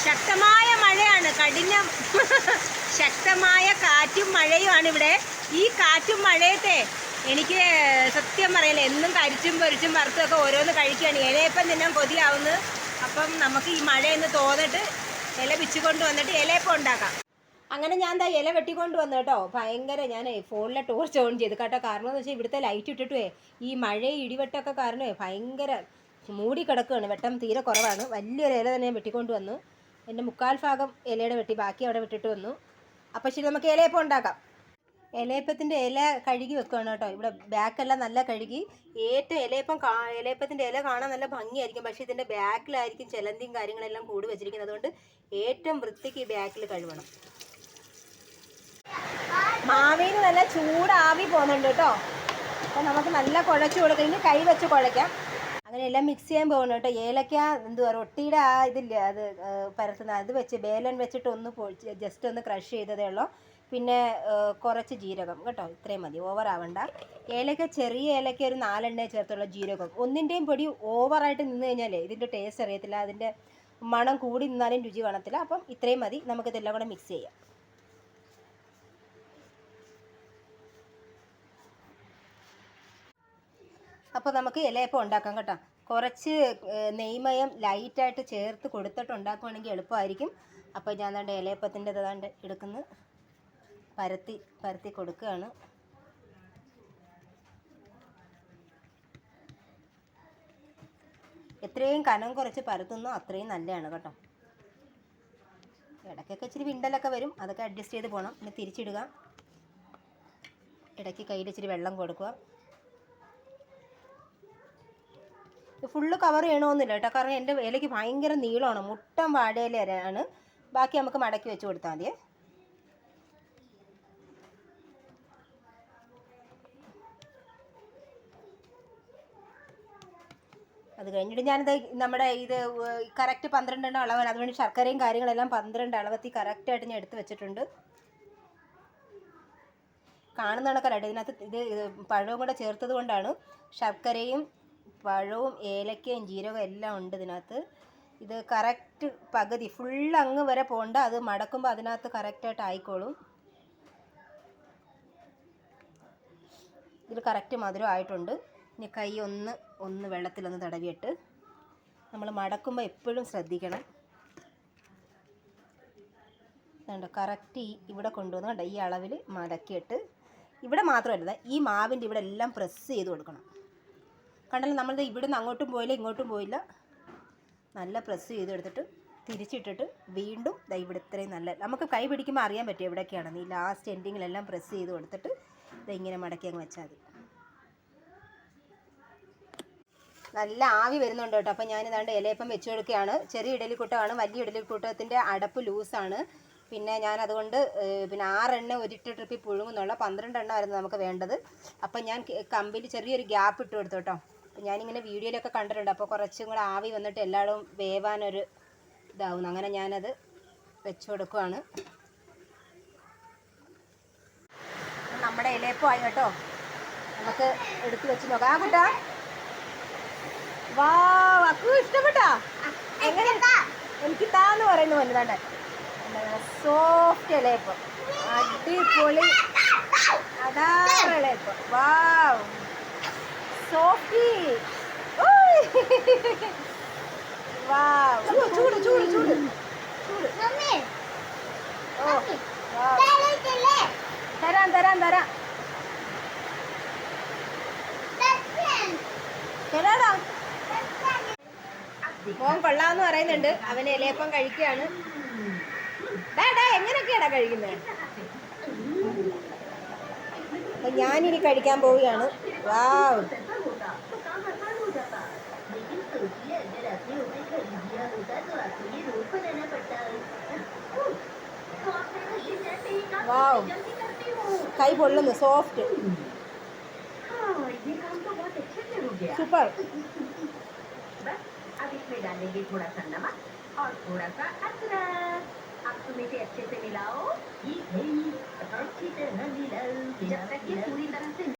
ശക്തമായ മഴയാണ്, കഠിനം ശക്തമായ കാറ്റും മഴയുമാണ് ഇവിടെ. ഈ കാറ്റും മഴയത്തെ എനിക്ക് സത്യം പറയല, എന്നും കരിച്ചും പൊരിച്ചും വറുത്തുമൊക്കെ ഓരോന്ന് കഴിക്കുകയാണ്. ഇലയപ്പം തിന്നാൻ കൊതിയാവുന്നു. അപ്പം നമുക്ക് ഈ മഴയൊന്ന് തോന്നിട്ട് ഇല പിച്ചുകൊണ്ട് വന്നിട്ട് ഇലയപ്പം ഉണ്ടാക്കാം. അങ്ങനെ ഞാൻ എന്താ ഇല വെട്ടിക്കൊണ്ട് വന്നു കേട്ടോ. ഭയങ്കര ഞാൻ ഫോണിലെ ടോർച്ച് ഓൺ ചെയ്തു കേട്ടോ. കാരണം എന്ന് വെച്ചാൽ ഇവിടുത്തെ ലൈറ്റ് ഇട്ടിട്ടുവേ ഈ മഴയും ഇടിവെട്ടൊക്കെ കാരണമേ ഭയങ്കര മൂടി കിടക്കുകയാണ്. വെട്ടം തീരെ കുറവാണ്. വലിയൊരു ഇല തന്നെ ഞാൻ വെട്ടിക്കൊണ്ട് വന്നു. എൻ്റെ 1/4 ഭാഗം ഇലയുടെ വെട്ടി, ബാക്കി അവിടെ വിട്ടിട്ട് വന്നു. അപ്പോൾ ശരി, നമുക്ക് ഇലയപ്പം ഉണ്ടാക്കാം. ഇലയപ്പത്തിൻ്റെ ഇല കഴുകി വെക്കുകയാണ് കേട്ടോ. ഇവിടെ ബാക്കെല്ലാം നല്ല കഴുകി. ഏറ്റവും ഇലയപ്പത്തിൻ്റെ ഇല കാണാൻ നല്ല ഭംഗിയായിരിക്കും, പക്ഷേ ഇതിൻ്റെ ബാക്കിലായിരിക്കും ചിലന്തിയും കാര്യങ്ങളെല്ലാം കൂടി വെച്ചിരിക്കുന്നത്. അതുകൊണ്ട് ഏറ്റവും വൃത്തിക്ക് ഈ ബാക്കിൽ കഴുകണം. മാവിന് നല്ല ചൂടാവി പോകുന്നുണ്ട് കേട്ടോ. അപ്പോൾ നമുക്ക് നല്ല കുഴച്ച് കൊടുക്കാം. ഇനി കൈ വെച്ച് കുഴയ്ക്കാം. അങ്ങനെ എല്ലാം മിക്സ് ചെയ്യാൻ പോകണം കേട്ടോ. ഏലക്ക എന്തുവാ റൊട്ടിയുടെ ആ ഇതില്ല, അത് പരത്തുന്ന അത് വെച്ച് ബേലൻ വെച്ചിട്ട് ഒന്ന് ജസ്റ്റ് ഒന്ന് ക്രഷ് ചെയ്തതേ ഉള്ളൂ. പിന്നെ കുറച്ച് ജീരകം കേട്ടോ, ഇത്രയും മതി, ഓവർ ആവണ്ട. ഏലക്ക ചെറിയ ഏലക്ക ഒരു 4 എണ്ണ ചേർത്തുള്ള ജീരകം. ഒന്നിൻ്റെയും പൊടി ഓവറായിട്ട് നിന്ന് കഴിഞ്ഞാലേ ഇതിൻ്റെ ടേസ്റ്റ് അറിയത്തില്ല, അതിൻ്റെ മണം കൂടി നിന്നാലും രുചി കാണത്തില്ല. അപ്പം ഇത്രയും മതി. നമുക്കിതെല്ലാം കൂടെ മിക്സ് ചെയ്യാം. അപ്പോൾ നമുക്ക് ഇലയപ്പം ഉണ്ടാക്കാം കേട്ടോ. കുറച്ച് നെയ്മയം ലൈറ്റായിട്ട് ചേർത്ത് കൊടുത്തിട്ട് ഉണ്ടാക്കുവാണെങ്കിൽ എളുപ്പമായിരിക്കും. അപ്പോൾ ഞാൻ ദാണ്ട് ഇലയപ്പത്തിൻ്റെ ദാണ്ട് എടുക്കുന്നു, പരത്തി കൊടുക്കുകയാണ്. എത്രയും കനം കുറച്ച് പരത്തുന്നോ അത്രയും നല്ലതാണ് കേട്ടോ. ഇടയ്ക്കൊക്കെ ഇച്ചിരി വിണ്ടലൊക്കെ വരും, അതൊക്കെ അഡ്ജസ്റ്റ് ചെയ്ത് പോകണം. പിന്നെ തിരിച്ചിടുക, ഇടയ്ക്ക് കയ്യിൽ ഇച്ചിരി വെള്ളം കൊടുക്കുക. ഫുള്ള് കവർ ചെയ്യണമെന്നില്ല കേട്ടോ, കാരണം എൻ്റെ ഇലയ്ക്ക് ഭയങ്കര നീളമാണ്. മുട്ടം വാഴയിലാണ്. ബാക്കി നമുക്ക് മടക്കി വെച്ച് കൊടുത്താൽ മതിയേ. അത് കഴിഞ്ഞിട്ട് ഞാനിത് നമ്മുടെ ഇത് കറക്റ്റ് 12 എണ്ണം അളവാണ്. അതുകൊണ്ട് ശർക്കരയും കാര്യങ്ങളെല്ലാം 12 അളവത്തി കറക്റ്റായിട്ട് ഞാൻ എടുത്ത് വെച്ചിട്ടുണ്ട്. കാണുന്ന കണക്കല്ല, ഇതിനകത്ത് ഇത് പഴവും കൂടെ ചേർത്തത് കൊണ്ടാണ്. ശർക്കരയും പഴവും ഏലക്കയും ജീരകവും എല്ലാം ഉണ്ട് ഇതിനകത്ത്. ഇത് കറക്റ്റ് പകുതി ഫുൾ അങ്ങ് വരെ പോകണ്ട, അത് മടക്കുമ്പോൾ അതിനകത്ത് കറക്റ്റായിട്ട് ആയിക്കോളും. ഇതിൽ കറക്റ്റ് മധുരം ആയിട്ടുണ്ട്. ഇനി കൈ ഒന്ന് വെള്ളത്തിലൊന്ന് തടവിയിട്ട് നമ്മൾ മടക്കുമ്പോൾ എപ്പോഴും ശ്രദ്ധിക്കണം. കണ്ടോ, കറക്റ്റ് ഇവിടെ കൊണ്ടുവന്ന് കണ്ടോ ഈ അളവിൽ മടക്കിയിട്ട് ഇവിടെ മാത്രമല്ല ഈ മാവിൻ്റെ ഇവിടെ എല്ലാം പ്രസ് ചെയ്ത് കൊടുക്കണം. കണ്ടല്ലോ, നമ്മളിത് ഇവിടുന്ന് അങ്ങോട്ടും പോയില്ല ഇങ്ങോട്ടും പോയില്ല, നല്ല പ്രസ് ചെയ്തെടുത്തിട്ട് തിരിച്ചിട്ടിട്ട് വീണ്ടും ഇവിടെ ഇത്രയും നല്ല നമുക്ക് കൈ പിടിക്കുമ്പോൾ അറിയാൻ പറ്റും എവിടെയൊക്കെയാണെന്ന്. ഈ ലാസ്റ്റ് എൻഡിങ്ങിലെല്ലാം പ്രസ് ചെയ്ത് കൊടുത്തിട്ട് ഇങ്ങനെ മടക്കി അങ്ങ് വെച്ചാൽ മതി. നല്ല ആവി വരുന്നുണ്ട് കേട്ടോ. അപ്പോൾ ഞാനിതാണ്ട് ഇലയപ്പം വെച്ച് കൊടുക്കുകയാണ്. ചെറിയ ഇഡലിക്കുട്ടമാണ്, വലിയ ഇഡലിക്കുട്ടത്തിൻ്റെ അടപ്പ് ലൂസാണ്. പിന്നെ ഞാനതുകൊണ്ട് 6 എണ്ണ ഒരിട്ട് ട്രിപ്പിൽ പുഴുങ്ങുന്നുള്ള 12 എണ്ണമായിരുന്നു നമുക്ക് വേണ്ടത്. അപ്പം ഞാൻ കമ്പിൽ ചെറിയൊരു ഗ്യാപ്പ് ഇട്ട് കൊടുത്തു കേട്ടോ. അപ്പം ഞാനിങ്ങനെ വീഡിയോയിലൊക്കെ കണ്ടിട്ടുണ്ട്. അപ്പോൾ കുറച്ചും കൂടെ ആവി വന്നിട്ട് എല്ലായിടവും വേവാനൊരു ഇതാവുന്നു. അങ്ങനെ ഞാനത് വെച്ച് കൊടുക്കുകയാണ്. നമ്മുടെ ഇലയപ്പം ആയി കേട്ടോ. നമുക്ക് എടുത്ത് വെച്ച് നോക്കാം. ആ കുട്ടാ, വാ അക്കു ഇഷ്ടപ്പെട്ടാ? എങ്ങനെ? എനിക്ക് താന്ന് പറയുന്നു വലുതാണ്ട്. സോഫ്റ്റ് ഇലയപ്പം, അടിപൊളി അതാണ് ഇലയപ്പം. വാവ്, സോഫ്റ്റ്. വാവ്, ചൂട് ചൂട് ചൂട് ചൂട്. ഓ തരാം തരാം തരാം തരാടാ. മോൻ കൊള്ളാമെന്ന് പറയുന്നുണ്ട്. അവന് ഇലയപ്പം കഴിക്കുകയാണ്. എങ്ങനെയൊക്കെയാടാ കഴിക്കുന്നത്? അപ്പൊ ഞാനിനി കഴിക്കാൻ പോവുകയാണ്. വാവ്, വാവ്, കൈ പൊള്ളുന്നു. Soft, super. अब इसमें डालेंगे थोड़ा सा नमक और थोड़ा सा अदरक। अब तुम इसे अच्छे से मिलाओ। अच्छी तरह मिलाओ जब तक ये पूरी तरह से